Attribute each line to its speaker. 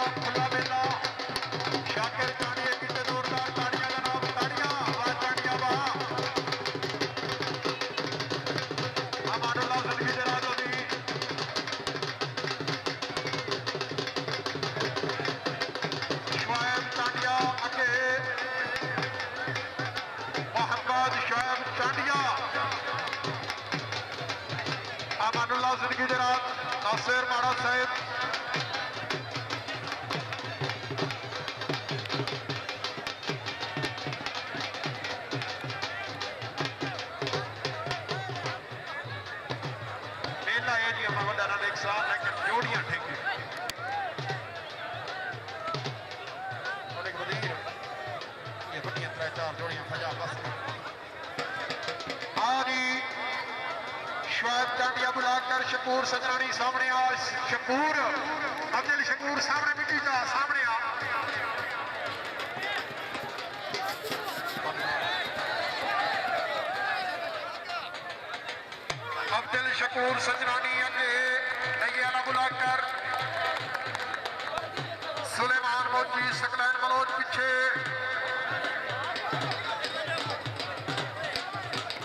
Speaker 1: का खुला मेला शाकिर चांडिया कितने जोरदार ताड़ियां जनाब ताड़ियां वाह चांडिया वाह अमानुल्लाह जिंदगी दे राज होगी शोएब चांडिया अगे मोहम्मद शोएब चांडिया अमानुल्लाह जिंदगी दे राज नासिर माड़ा साहिब एक साथ लेकिन जोड़ियां ठेके और एक वजीर ये बड़ियां 3-4 जोड़ियां फजा बस आरी शोएब चांडिया बुलाकर शकूर सजरानी सामने आ शकूर अब्दुल शकूर सामने मिट्टी का सामने आ अब्दुल शकूर सजरानी अगे नैयाला बुलाकर सुलेमान मौजी सकलैन मलोज पीछे